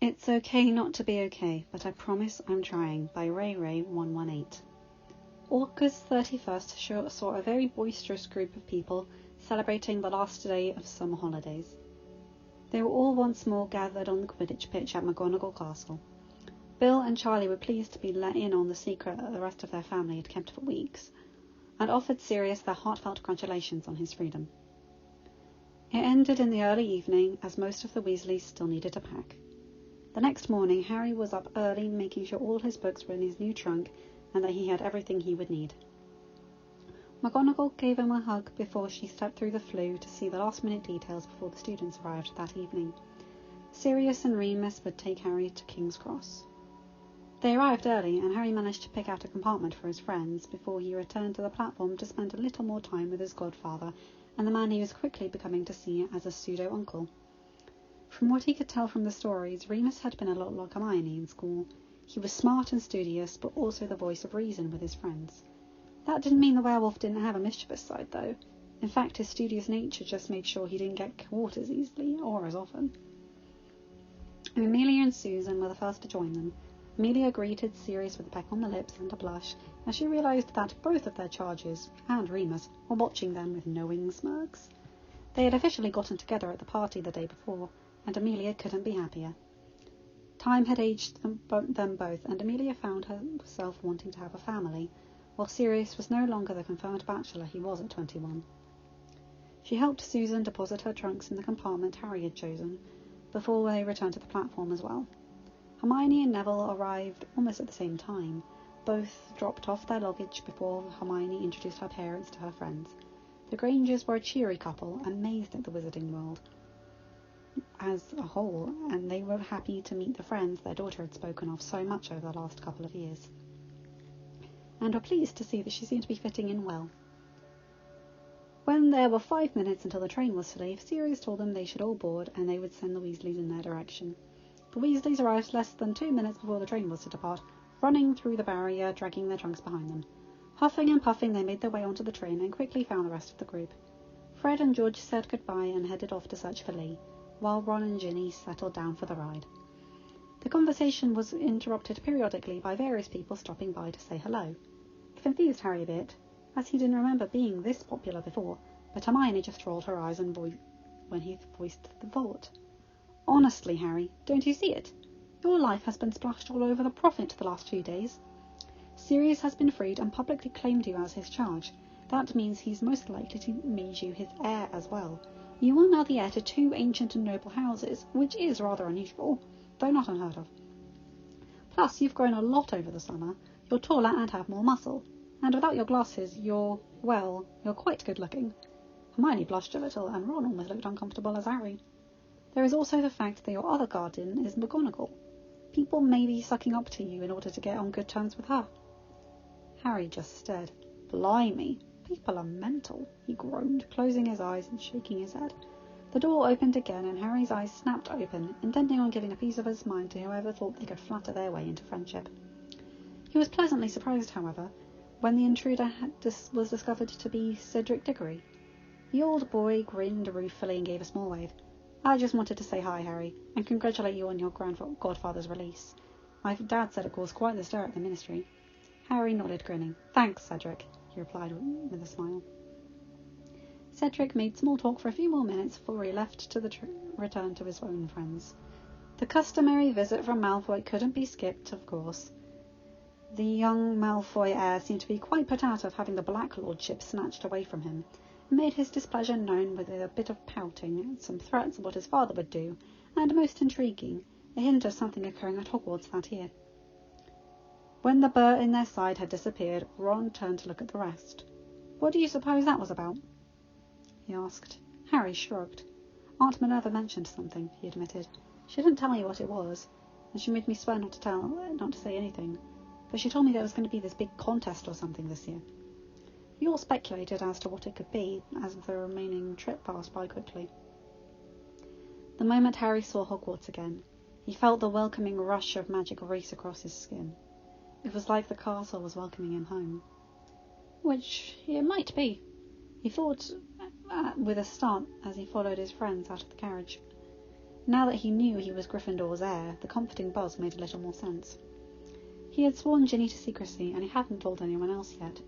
It's okay not to be okay, but I promise I'm trying, by rayrae118. August 31st saw a very boisterous group of people celebrating the last day of summer holidays. They were all once more gathered on the Quidditch pitch at McGonagall Castle. Bill and Charlie were pleased to be let in on the secret that the rest of their family had kept for weeks, and offered Sirius their heartfelt congratulations on his freedom. It ended in the early evening, as most of the Weasleys still needed to pack. The next morning, Harry was up early, making sure all his books were in his new trunk and that he had everything he would need. McGonagall gave him a hug before she stepped through the flue to see the last-minute details before the students arrived that evening. Sirius and Remus would take Harry to King's Cross. They arrived early, and Harry managed to pick out a compartment for his friends before he returned to the platform to spend a little more time with his godfather and the man he was quickly becoming to see as a pseudo-uncle. From what he could tell from the stories, Remus had been a lot like Hermione in school. He was smart and studious, but also the voice of reason with his friends. That didn't mean the werewolf didn't have a mischievous side, though. In fact, his studious nature just made sure he didn't get caught as easily or as often. Amelia and Susan were the first to join them. Amelia greeted Sirius with a peck on the lips and a blush, as she realised that both of their charges, and Remus, were watching them with knowing smirks. They had officially gotten together at the party the day before, and Amelia couldn't be happier. Time had aged them both, and Amelia found herself wanting to have a family, while Sirius was no longer the confirmed bachelor he was at 21. She helped Susan deposit her trunks in the compartment Harry had chosen, before they returned to the platform as well. Hermione and Neville arrived almost at the same time. Both dropped off their luggage before Hermione introduced her parents to her friends. The Grangers were a cheery couple, amazed at the wizarding world as a whole, and they were happy to meet the friends their daughter had spoken of so much over the last couple of years, and were pleased to see that she seemed to be fitting in well. When there were 5 minutes until the train was to leave, Sirius told them they should all board and they would send the Weasleys in their direction. The Weasleys arrived less than 2 minutes before the train was to depart, running through the barrier, dragging their trunks behind them. Huffing and puffing, they made their way onto the train and quickly found the rest of the group. Fred and George said goodbye and headed off to search for Lee, while Ron and Ginny settled down for the ride. The conversation was interrupted periodically by various people stopping by to say hello. It confused Harry a bit, as he didn't remember being this popular before, but Hermione just rolled her eyes when he voiced the thought. Honestly, Harry, don't you see it? Your life has been splashed all over the Prophet the last few days. Sirius has been freed and publicly claimed you as his charge. That means he's most likely to make you his heir as well. You are now the heir to 2 ancient and noble houses, which is rather unusual, though not unheard of. Plus, you've grown a lot over the summer. You're taller and have more muscle. And without your glasses, you're quite good looking. Hermione blushed a little, and Ron almost looked uncomfortable as Harry. There is also the fact that your other guardian is McGonagall. People may be sucking up to you in order to get on good terms with her. Harry just stared. Blimey, people are mental, he groaned, closing his eyes and shaking his head. The door opened again, and Harry's eyes snapped open, intending on giving a piece of his mind to whoever thought they could flatter their way into friendship. He was pleasantly surprised, however, when the intruder was discovered to be Cedric Diggory. The old boy grinned ruefully and gave a small wave. I just wanted to say hi, Harry, and congratulate you on your godfather's release. My dad said it caused quite the stir at the ministry. Harry nodded, grinning. Thanks, Cedric, he replied with a smile. Cedric made small talk for a few more minutes before he left to return to his own friends. The customary visit from Malfoy couldn't be skipped, of course. The young Malfoy heir seemed to be quite put out of having the Black Lordship snatched away from him, and made his displeasure known with a bit of pouting, some threats of what his father would do, and, most intriguing, a hint of something occurring at Hogwarts that year. When the burr in their side had disappeared, Ron turned to look at the rest. What do you suppose that was about? He asked. Harry shrugged. Aunt Minerva mentioned something, he admitted. She didn't tell me what it was, and she made me swear not to say anything, but she told me there was going to be this big contest or something this year. We all speculated as to what it could be, as the remaining trip passed by quickly. The moment Harry saw Hogwarts again, he felt the welcoming rush of magic race across his skin. It was like the castle was welcoming him home. Which it might be, he thought with a start as he followed his friends out of the carriage. Now that he knew he was Gryffindor's heir, the comforting buzz made a little more sense. He had sworn Ginny to secrecy, and he hadn't told anyone else yet.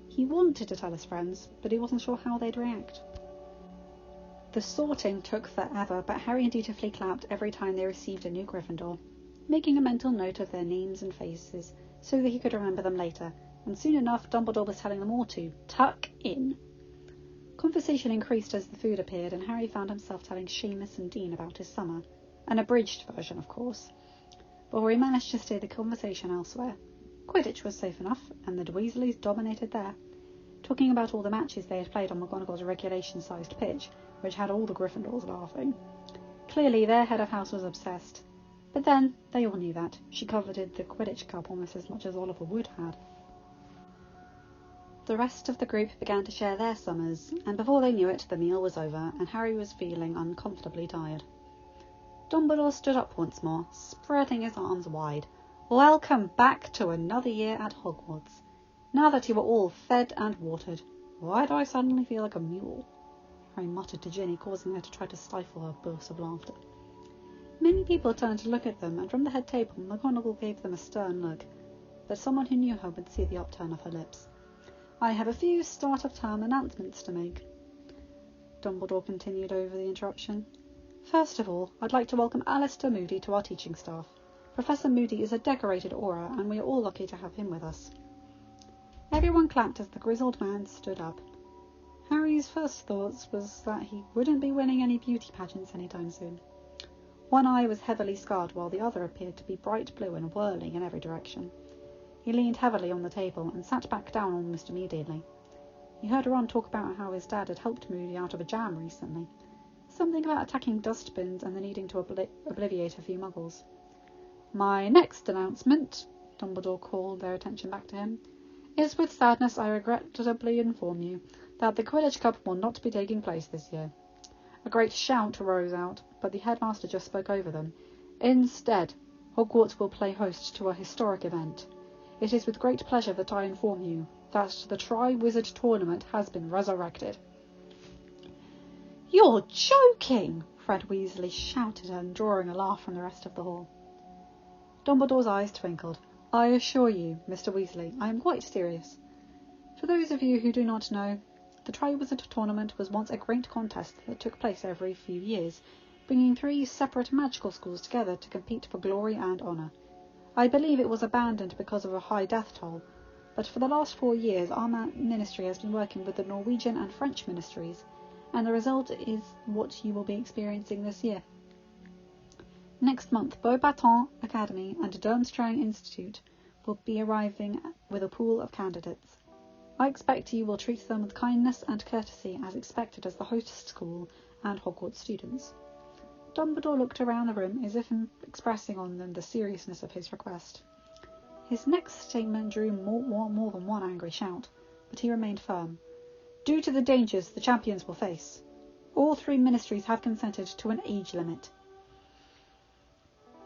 He wanted to tell his friends, but he wasn't sure how they'd react. The sorting took forever, but Harry and dutifully clapped every time they received a new Gryffindor, making a mental note of their names and faces so that he could remember them later, and soon enough Dumbledore was telling them all to tuck in. Conversation increased as the food appeared, and Harry found himself telling Seamus and Dean about his summer, an abridged version of course, before he managed to steer the conversation elsewhere. Quidditch was safe enough, and the Weasleys dominated there, talking about all the matches they had played on McGonagall's regulation-sized pitch, which had all the Gryffindors laughing. Clearly their head of house was obsessed, but then they all knew that. She coveted the Quidditch Cup almost as much as Oliver Wood had. The rest of the group began to share their summers, and before they knew it, the meal was over, and Harry was feeling uncomfortably tired. Dumbledore stood up once more, spreading his arms wide. "Welcome back to another year at Hogwarts. Now that you are all fed and watered, why do I suddenly feel like a mule?" Harry muttered to Ginny, causing her to try to stifle her burst of laughter. Many people turned to look at them, and from the head table McGonagall gave them a stern look, but someone who knew her would see the upturn of her lips. "I have a few start-of-term announcements to make," Dumbledore continued over the interruption. "First of all, I'd like to welcome Alistair Moody to our teaching staff. Professor Moody is a decorated Auror, and we are all lucky to have him with us." Everyone clapped as the grizzled man stood up. Harry's first thoughts was that he wouldn't be winning any beauty pageants anytime soon. One eye was heavily scarred, while the other appeared to be bright blue and whirling in every direction. He leaned heavily on the table and sat back down almost immediately. He heard Ron talk about how his dad had helped Moody out of a jam recently. Something about attacking dustbins and the needing to obliviate a few muggles. "My next announcement," Dumbledore called their attention back to him, "is with sadness I regrettably inform you that the Quidditch Cup will not be taking place this year." A great shout rose out, but the headmaster just spoke over them. "Instead, Hogwarts will play host to a historic event. It is with great pleasure that I inform you that the Triwizard tournament has been resurrected." "You're joking!" Fred Weasley shouted, and drawing a laugh from the rest of the hall. Dumbledore's eyes twinkled. "I assure you, Mr. Weasley, I am quite serious. For those of you who do not know, the Triwizard tournament was once a great contest that took place every few years, bringing 3 separate magical schools together to compete for glory and honour. I believe it was abandoned because of a high death toll, but for the last 4 years our ministry has been working with the Norwegian and French ministries, and the result is what you will be experiencing this year. Next month, Beauxbatons Academy and Durmstrang Institute will be arriving with a pool of candidates. I expect you will treat them with kindness and courtesy as expected as the host school and Hogwarts students." Dumbledore looked around the room as if expressing on them the seriousness of his request. His next statement drew more than one angry shout, but he remained firm. "Due to the dangers the champions will face, all 3 ministries have consented to an age limit.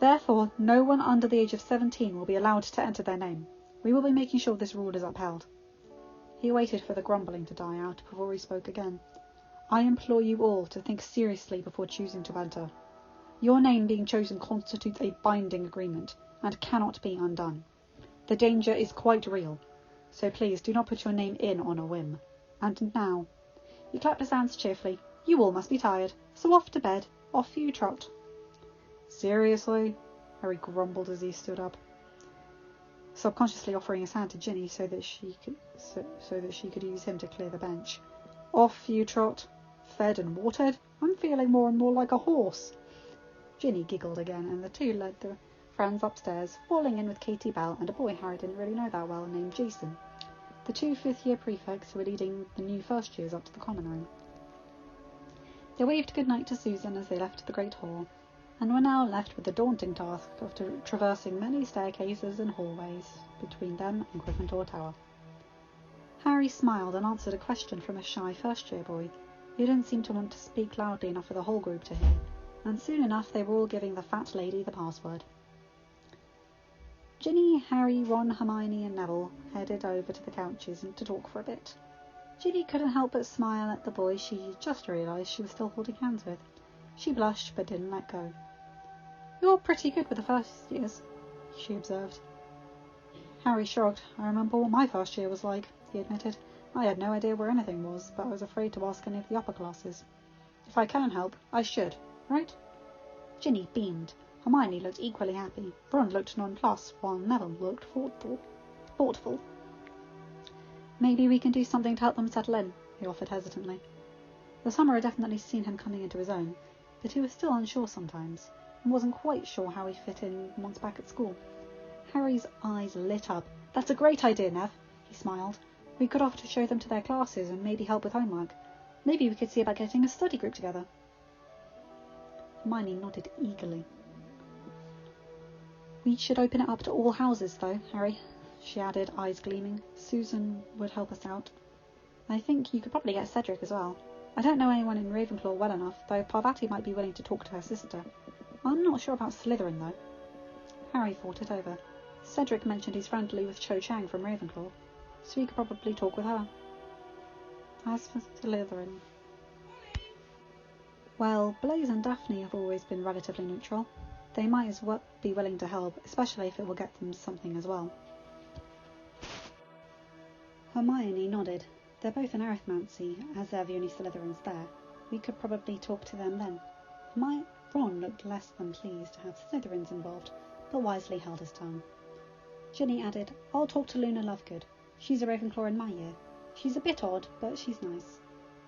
Therefore, no one under the age of 17 will be allowed to enter their name. We will be making sure this rule is upheld." He waited for the grumbling to die out before he spoke again. "I implore you all to think seriously before choosing to enter. Your name being chosen constitutes a binding agreement, and cannot be undone. The danger is quite real, so please do not put your name in on a whim. And now," he clapped his hands cheerfully, "you all must be tired, so off to bed. Off you trot." "Seriously?" Harry grumbled as he stood up, subconsciously offering his hand to Ginny so that she could use him to clear the bench. "Off you trot? Fed and watered? I'm feeling more and more like a horse." Ginny giggled again, and the two led their friends upstairs, falling in with Katie Bell and a boy Harry didn't really know that well named Jason, the 2 fifth-year prefects who were leading the new first-years up to the common room. They waved goodnight to Susan as they left the great hall, and were now left with the daunting task of traversing many staircases and hallways between them and Gryffindor Tower. Harry smiled and answered a question from a shy first-year boy, who didn't seem to want to speak loudly enough for the whole group to hear, and soon enough they were all giving the fat lady the password. Ginny, Harry, Ron, Hermione and Neville headed over to the couches to talk for a bit. Ginny couldn't help but smile at the boy she just realised she was still holding hands with. She blushed but didn't let go. "You're pretty good with the first years," she observed. Harry shrugged. "I remember what my first year was like," he admitted. "I had no idea where anything was, but I was afraid to ask any of the upper classes. If I can help, I should, right?" Ginny beamed. Hermione looked equally happy. Ron looked nonplussed, while Neville looked thoughtful. "Maybe we can do something to help them settle in," he offered hesitantly. The summer had definitely seen him coming into his own, but he was still unsure sometimes, and wasn't quite sure how he fit in once back at school. Harry's eyes lit up. "That's a great idea, Nev," he smiled. "We could offer to show them to their classes and maybe help with homework. Maybe we could see about getting a study group together." Hermione nodded eagerly. "We should open it up to all houses, though, Harry," she added, eyes gleaming. "Susan would help us out. I think you could probably get Cedric as well. I don't know anyone in Ravenclaw well enough, though Parvati might be willing to talk to her sister. I'm not sure about Slytherin, though." Harry thought it over. Cedric mentioned he's friendly with Cho Chang from Ravenclaw, so he could probably talk with her. As for Slytherin, well, Blaise and Daphne have always been relatively neutral. They might as well be willing to help, especially if it will get them something as well. Hermione nodded. "They're both in arithmancy, as they're the only Slytherins there. We could probably talk to them then." Ron looked less than pleased to have Slytherins involved, but wisely held his tongue. Ginny added, "I'll talk to Luna Lovegood. She's a Ravenclaw in my year. She's a bit odd, but she's nice.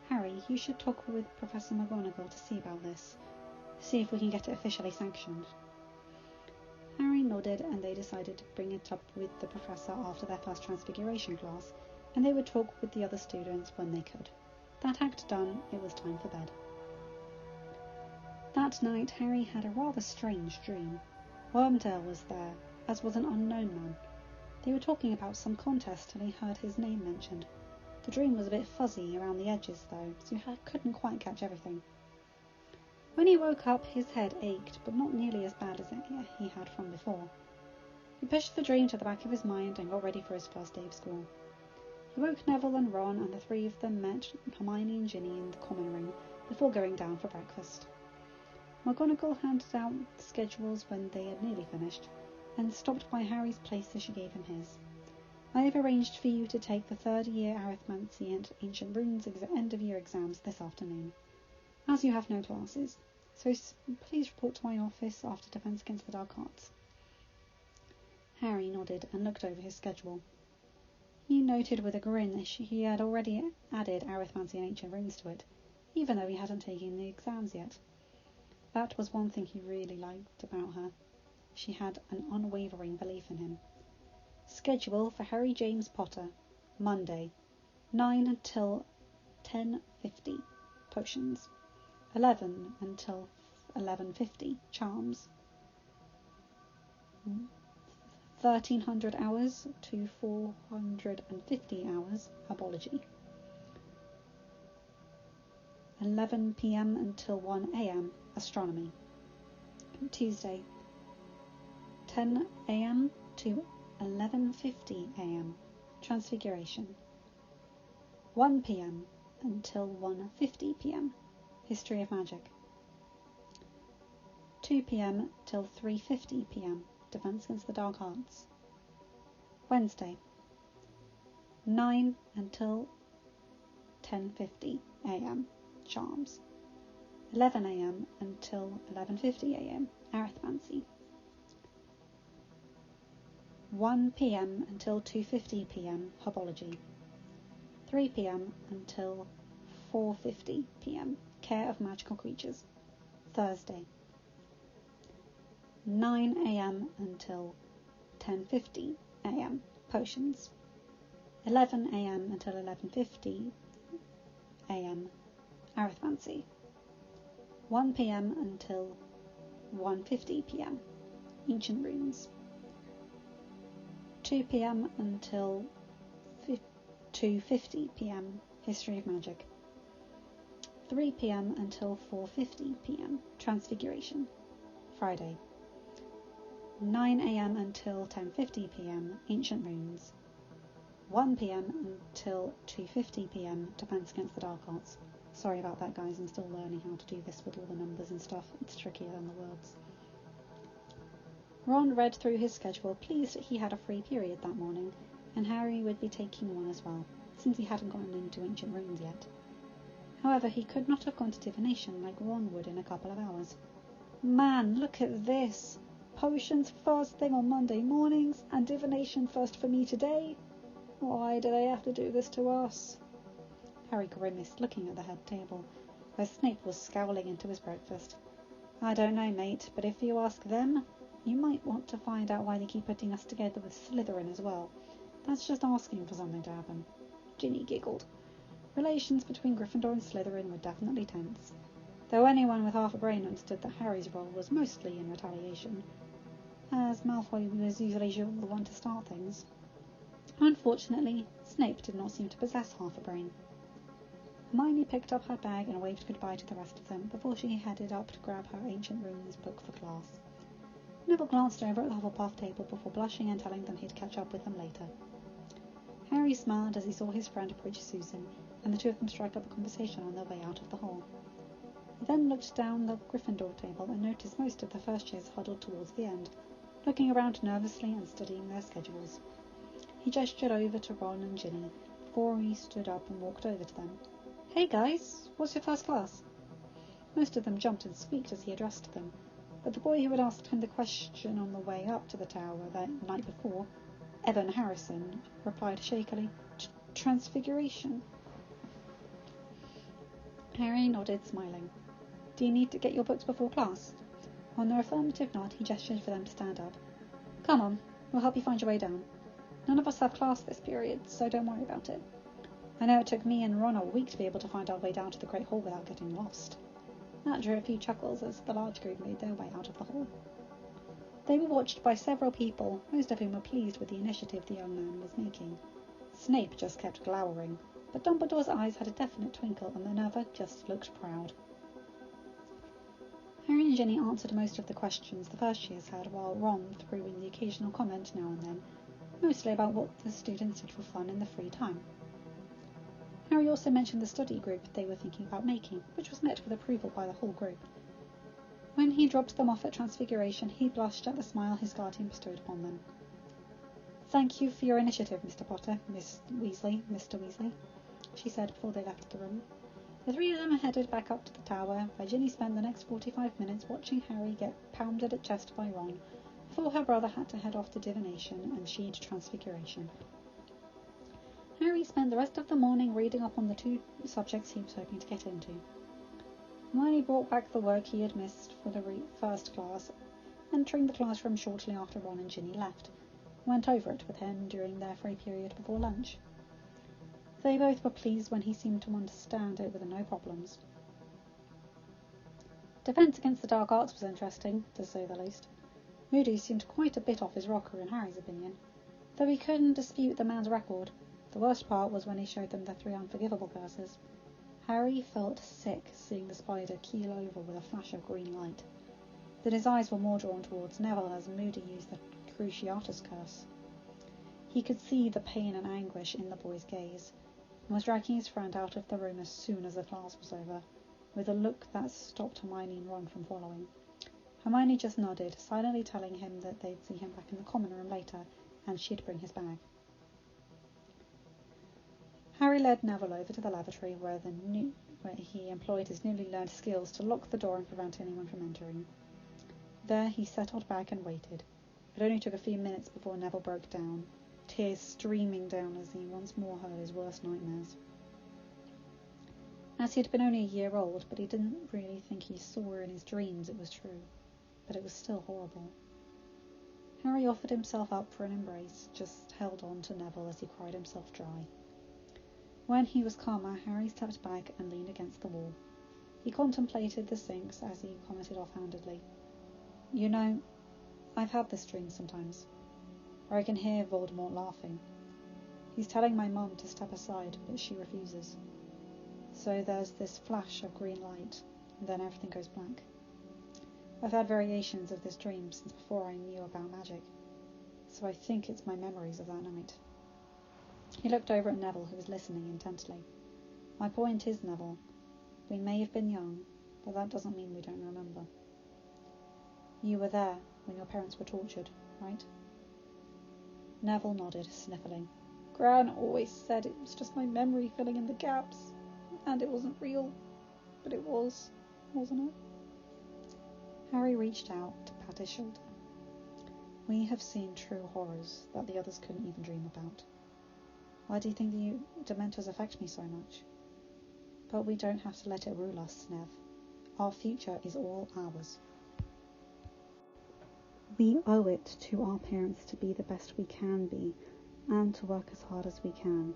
Harry, you should talk with Professor McGonagall to see about this. See if we can get it officially sanctioned." Harry nodded, and they decided to bring it up with the professor after their first Transfiguration class, and they would talk with the other students when they could. That act done, it was time for bed. That night, Harry had a rather strange dream. Wormtail was there, as was an unknown man. They were talking about some contest, and he heard his name mentioned. The dream was a bit fuzzy around the edges, though, so he couldn't quite catch everything. When he woke up, his head ached, but not nearly as bad as he had from before. He pushed the dream to the back of his mind and got ready for his first day of school. He woke Neville and Ron, and the three of them met Hermione and Ginny in the common room before going down for breakfast. McGonagall handed out the schedules when they had nearly finished, and stopped by Harry's place as she gave him his. "I have arranged for you to take the third-year arithmancy and ancient runes end-of-year exams this afternoon, as you have no classes, so please report to my office after Defence Against the Dark Arts." Harry nodded and looked over his schedule. He noted with a grin that he had already added arithmancy and ancient runes to it, even though he hadn't taken the exams yet. That was one thing he really liked about her. She had an unwavering belief in him. Schedule for Harry James Potter. Monday, 9 until 10:50, potions. 11 until 11:50, charms. 1300 hours to 450 hours, herbology. 11 p.m. until 1 a.m, astronomy. Tuesday, 10 a.m. to 11:50 a.m, transfiguration. 1 p.m. until 1:50 p.m, history of magic. 2 p.m. till 3:50 p.m, Defence Against the Dark Arts. Wednesday, 9 until 10:50 a.m, charms. 11 a.m. until 11:50 a.m, arithmancy. 1 p.m. until 2:50 p.m, herbology. 3 p.m. until 4:50 p.m, care of magical creatures. Thursday, 9 a.m. until 10:50 a.m, potions. 11 a.m. until 11:50 a.m, arithmancy. 1 p.m. until 1:50 p.m, ancient runes. 2 p.m. until 2:50 p.m, history of magic. 3 p.m. until 4:50 p.m, transfiguration. Friday, 9 a.m. until 10:50 p.m, ancient runes. 1 p.m. until 2:50 p.m, Defence Against the Dark Arts. Sorry about that, guys. I'm still learning how to do this with all the numbers and stuff. It's trickier than the words. Ron read through his schedule, pleased that he had a free period that morning, and Harry would be taking one as well, since he hadn't gotten into ancient runes yet. However, he could not have gone to divination like Ron would in a couple of hours. Man, look at this! Potions first thing on Monday mornings, and divination first for me today? Why do they have to do this to us? Harry grimaced, looking at the head table, where Snape was scowling into his breakfast. I don't know, mate, but if you ask them, you might want to find out why they keep putting us together with Slytherin as well. That's just asking for something to happen. Ginny giggled. Relations between Gryffindor and Slytherin were definitely tense, though anyone with half a brain understood that Harry's role was mostly in retaliation, as Malfoy was usually the one to start things. Unfortunately, Snape did not seem to possess half a brain. Hermione picked up her bag and waved goodbye to the rest of them before she headed up to grab her Ancient Runes book for class. Neville glanced over at the Hufflepuff table before blushing and telling them he'd catch up with them later. Harry smiled as he saw his friend approach Susan, and the two of them strike up a conversation on their way out of the hall. He then looked down the Gryffindor table and noticed most of the first years huddled towards the end, looking around nervously and studying their schedules. He gestured over to Ron and Ginny before he stood up and walked over to them. Hey guys, what's your first class? Most of them jumped and squeaked as he addressed them, but the boy who had asked him the question on the way up to the tower the night before, Evan Harrison, replied shakily, Transfiguration. Harry nodded, smiling. Do you need to get your books before class? On their affirmative nod, he gestured for them to stand up. Come on, we'll help you find your way down. None of us have class this period, so don't worry about it. I know it took me and Ron a week to be able to find our way down to the Great Hall without getting lost. That drew a few chuckles as the large group made their way out of the hall. They were watched by several people, most of whom were pleased with the initiative the young man was making. Snape just kept glowering, but Dumbledore's eyes had a definite twinkle and Minerva just looked proud. Harry and Ginny answered most of the questions the first years had, while Ron threw in the occasional comment now and then, mostly about what the students did for fun in the free time. Harry also mentioned the study group they were thinking about making, which was met with approval by the whole group. When he dropped them off at Transfiguration, he blushed at the smile his guardian bestowed upon them. Thank you for your initiative, Mr. Potter, Mr. Weasley, she said before they left the room. The three of them headed back up to the tower, where Ginny spent the next 45 minutes watching Harry get pounded at chest by Ron, before her brother had to head off to divination and she to Transfiguration. Harry spent the rest of the morning reading up on the two subjects he was hoping to get into. Hermione brought back the work he had missed for the first class, entering the classroom shortly after Ron and Ginny left, went over it with him during their free period before lunch. They both were pleased when he seemed to understand it with no problems. Defense against the dark arts was interesting, to say the least. Moody seemed quite a bit off his rocker in Harry's opinion, though he couldn't dispute the man's record. The worst part was when he showed them the 3 unforgivable curses. Harry felt sick seeing the spider keel over with a flash of green light. Then his eyes were more drawn towards Neville as Moody used the Cruciatus curse. He could see the pain and anguish in the boy's gaze, and was dragging his friend out of the room as soon as the class was over, with a look that stopped Hermione and Ron from following. Hermione just nodded, silently telling him that they'd see him back in the common room later, and she'd bring his bag. Harry led Neville over to the lavatory where he employed his newly learned skills to lock the door and prevent anyone from entering. There he settled back and waited. It only took a few minutes before Neville broke down, tears streaming down as he once more heard his worst nightmares. As he had been only a year old, but he didn't really think he saw in his dreams it was true, but it was still horrible. Harry offered himself up for an embrace, just held on to Neville as he cried himself dry. When he was calmer, Harry stepped back and leaned against the wall. He contemplated the sinks as he commented offhandedly. You know, I've had this dream sometimes, where I can hear Voldemort laughing. He's telling my mum to step aside, but she refuses. So there's this flash of green light, and then everything goes black. I've had variations of this dream since before I knew about magic, so I think it's my memories of that night. He looked over at Neville, who was listening intently. My point is, Neville, We may have been young, but that doesn't mean we don't remember. You were there when your parents were tortured, right? Neville nodded, sniffling. Gran always said it was just my memory filling in the gaps, and it wasn't real, but it was, wasn't it? Harry reached out to pat his shoulder. We have seen true horrors that the others couldn't even dream about. Why do you think the Dementors affect me so much? But we don't have to let it rule us, Nev. Our future is all ours. We owe it to our parents to be the best we can be, and to work as hard as we can,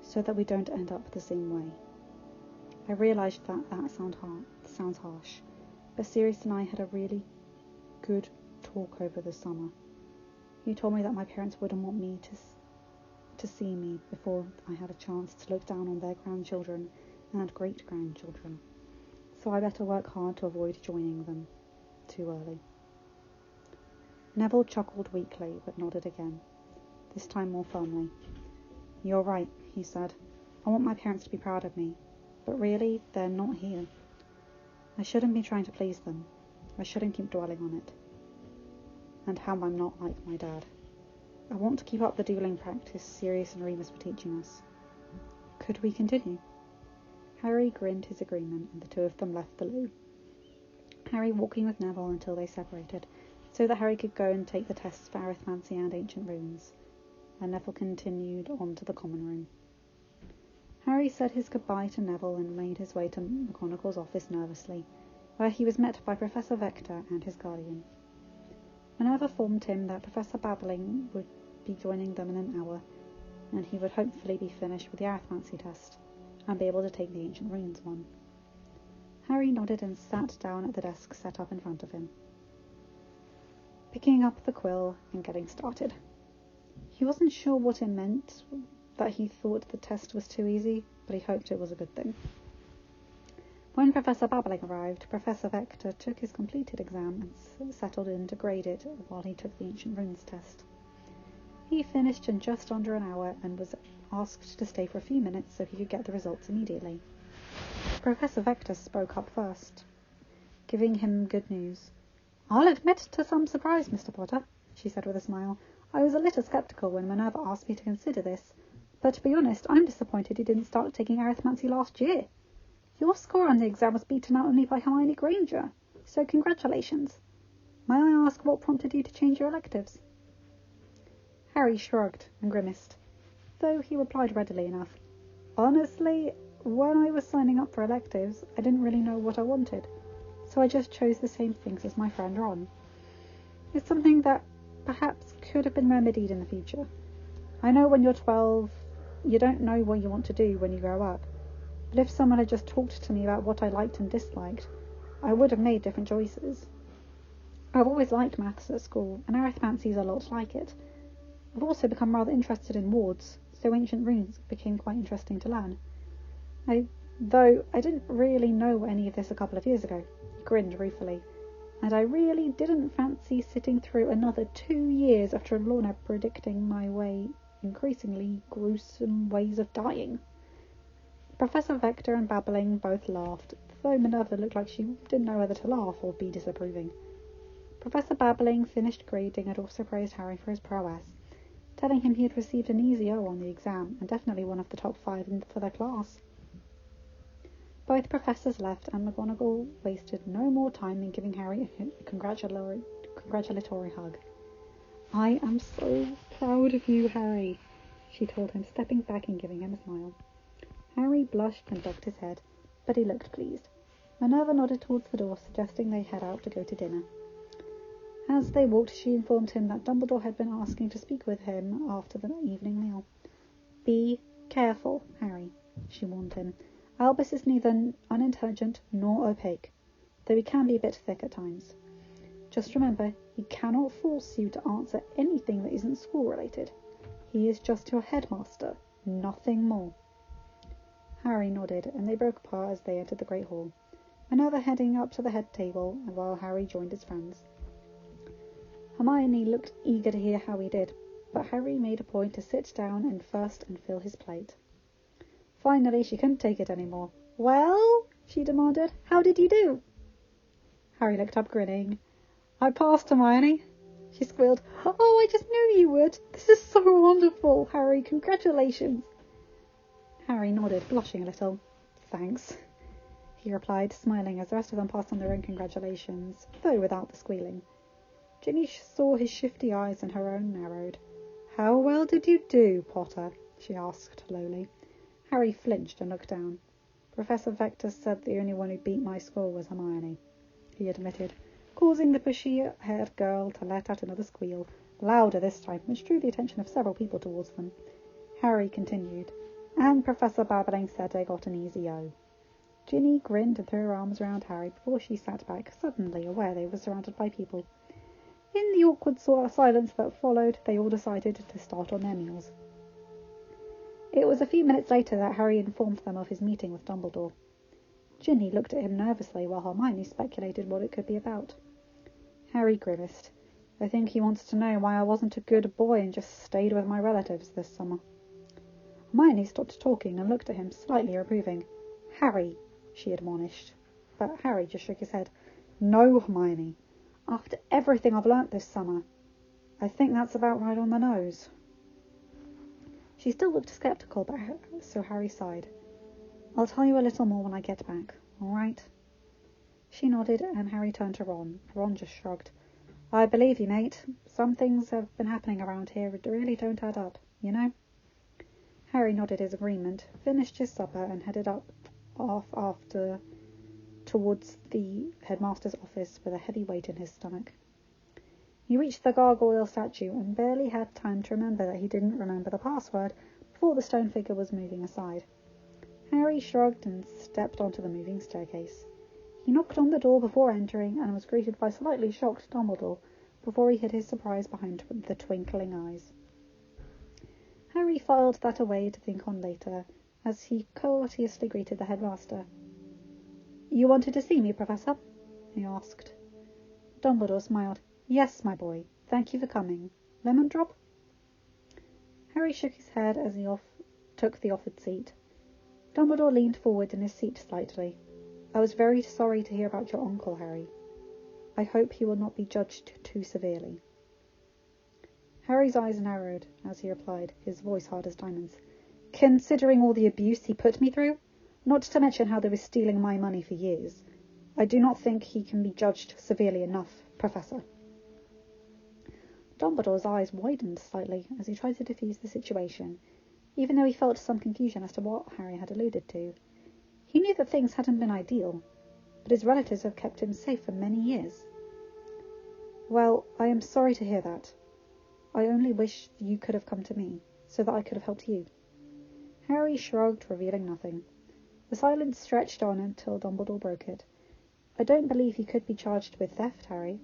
so that we don't end up the same way. I realised that sounds harsh, but Sirius and I had a really good talk over the summer. He told me that my parents wouldn't want me to see me before I had a chance to look down on their grandchildren and great-grandchildren, so I better work hard to avoid joining them too early. Neville chuckled weakly, but nodded again, this time more firmly. You're right, he said. I want my parents to be proud of me, but really, they're not here. I shouldn't be trying to please them. I shouldn't keep dwelling on it. And how I'm not like my dad. I want to keep up the dueling practice Sirius and Remus were teaching us. Could we continue? Harry grinned his agreement, and the two of them left the loo. Harry walking with Neville until they separated, so that Harry could go and take the tests for arithmancy and ancient runes, and Neville continued on to the common room. Harry said his goodbye to Neville and made his way to McGonagall's office nervously, where he was met by Professor Vector and his guardian. Minerva informed him that Professor Babbling would be joining them in an hour, and he would hopefully be finished with the arithmancy test, and be able to take the ancient runes one. Harry nodded and sat down at the desk set up in front of him, picking up the quill and getting started. He wasn't sure what it meant, that he thought the test was too easy, but he hoped it was a good thing. When Professor Babbling arrived, Professor Vector took his completed exam and settled in to grade it while he took the ancient runes test. He finished in just under an hour and was asked to stay for a few minutes so he could get the results immediately. Professor Vector spoke up first, giving him good news. I'll admit to some surprise, Mr. Potter, she said with a smile. I was a little sceptical when Minerva asked me to consider this, but to be honest, I'm disappointed you didn't start taking arithmancy last year. Your score on the exam was beaten out only by Hermione Granger, so congratulations. May I ask what prompted you to change your electives? Harry shrugged and grimaced, though he replied readily enough. Honestly, when I was signing up for electives, I didn't really know what I wanted, so I just chose the same things as my friend Ron. It's something that perhaps could have been remedied in the future. I know when you're 12, you don't know what you want to do when you grow up, but if someone had just talked to me about what I liked and disliked, I would have made different choices. I've always liked maths at school, and arithmancy is a lot like it. I've also become rather interested in wards, so ancient runes became quite interesting to learn. Though I didn't really know any of this a couple of years ago, he grinned ruefully, and I really didn't fancy sitting through another 2 years after Lorna predicting my increasingly gruesome ways of dying. Professor Vector and Babbling both laughed, though Minerva looked like she didn't know whether to laugh or be disapproving. Professor Babbling finished grading and also praised Harry for his prowess, telling him he had received an easy O on the exam and definitely one of the top 5 for their class. Both professors left, and McGonagall wasted no more time in giving Harry a congratulatory hug. I am so proud of you, Harry, she told him, stepping back and giving him a smile. Harry blushed and ducked his head, but he looked pleased. Minerva nodded towards the door, suggesting they head out to go to dinner. As they walked, she informed him that Dumbledore had been asking to speak with him after the evening meal. Be careful, Harry, she warned him. Albus is neither unintelligent nor opaque, though he can be a bit thick at times. Just remember, he cannot force you to answer anything that isn't school-related. He is just your headmaster, nothing more. Harry nodded, and they broke apart as they entered the Great Hall, Minerva heading up to the head table, while Harry joined his friends. Hermione looked eager to hear how he did, but Harry made a point to sit down and fill his plate. Finally, she couldn't take it anymore. Well, she demanded. "How did you do?" Harry looked up, grinning. "I passed, Hermione," she squealed. "Oh, I just knew you would. This is so wonderful, Harry. Congratulations." Harry nodded, blushing a little. "Thanks," he replied, smiling as the rest of them passed on their own congratulations, though without the squealing. Ginny saw his shifty eyes and her own narrowed. "How well did you do, Potter?" she asked lowly. Harry flinched and looked down. "Professor Vector said the only one who beat my score was Hermione," he admitted, causing the bushy-haired girl to let out another squeal, louder this time, which drew the attention of several people towards them. Harry continued, "And Professor Babbling said I got an easy O." Ginny grinned and threw her arms around Harry before she sat back, suddenly aware they were surrounded by people. In the awkward silence that followed, they all decided to start on their meals. It was a few minutes later that Harry informed them of his meeting with Dumbledore. Ginny looked at him nervously while Hermione speculated what it could be about. Harry grimaced. "I think he wants to know why I wasn't a good boy and just stayed with my relatives this summer." Hermione stopped talking and looked at him, slightly reproving. "Harry," she admonished. But Harry just shook his head. "No, Hermione. After everything I've learnt this summer, I think that's about right on the nose." She still looked sceptical, so Harry sighed. "I'll tell you a little more when I get back, all right?" She nodded, and Harry turned to Ron. Ron just shrugged. "I believe you, mate. Some things have been happening around here that really don't add up, you know?" Harry nodded his agreement, finished his supper, and headed off towards the headmaster's office with a heavy weight in his stomach. He reached the gargoyle statue and barely had time to remember that he didn't remember the password before the stone figure was moving aside. Harry shrugged and stepped onto the moving staircase. He knocked on the door before entering and was greeted by slightly shocked Dumbledore before he hid his surprise behind the twinkling eyes. Harry filed that away to think on later as he courteously greeted the headmaster. "You wanted to see me, Professor?" he asked. Dumbledore smiled. "Yes, my boy. Thank you for coming. Lemon drop?" Harry shook his head as he took the offered seat. Dumbledore leaned forward in his seat slightly. "I was very sorry to hear about your uncle, Harry. I hope he will not be judged too severely." Harry's eyes narrowed as he replied, his voice hard as diamonds. "Considering all the abuse he put me through, not to mention how they were stealing my money for years, I do not think he can be judged severely enough, Professor." Dumbledore's eyes widened slightly as he tried to defuse the situation, even though he felt some confusion as to what Harry had alluded to. He knew that things hadn't been ideal, but his relatives have kept him safe for many years. "Well, I am sorry to hear that. I only wish you could have come to me, so that I could have helped you." Harry shrugged, revealing nothing. The silence stretched on until Dumbledore broke it. "I don't believe you could be charged with theft, Harry.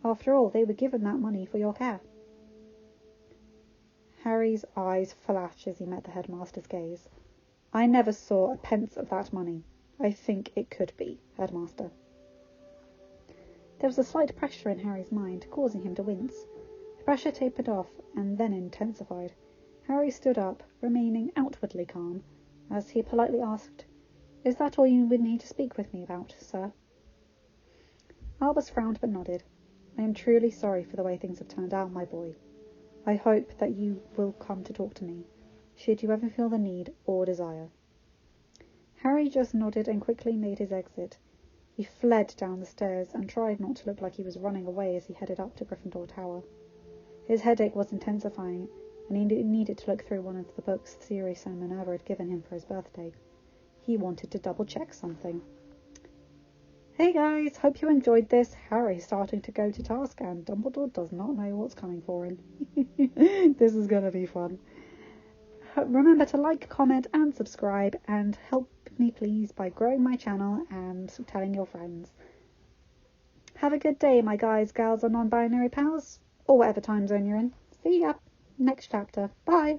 After all, they were given that money for your care." Harry's eyes flashed as he met the headmaster's gaze. "I never saw a pence of that money. I think it could be, Headmaster." There was a slight pressure in Harry's mind, causing him to wince. The pressure tapered off and then intensified. Harry stood up, remaining outwardly calm, as he politely asked, "Is that all you would need to speak with me about, sir?" Albus frowned but nodded. "I am truly sorry for the way things have turned out, my boy. I hope that you will come to talk to me, should you ever feel the need or desire." Harry just nodded and quickly made his exit. He fled down the stairs and tried not to look like he was running away as he headed up to Gryffindor Tower. His headache was intensifying, and he needed to look through one of the books Sirius and Minerva had given him for his birthday. He wanted to double-check something. Hey guys, hope you enjoyed this. Harry's starting to go to task and Dumbledore does not know what's coming for him. This is going to be fun. Remember to like, comment and subscribe, and help me please by growing my channel and telling your friends. Have a good day, my guys, gals and non-binary pals, or whatever time zone you're in. See ya next chapter. Bye.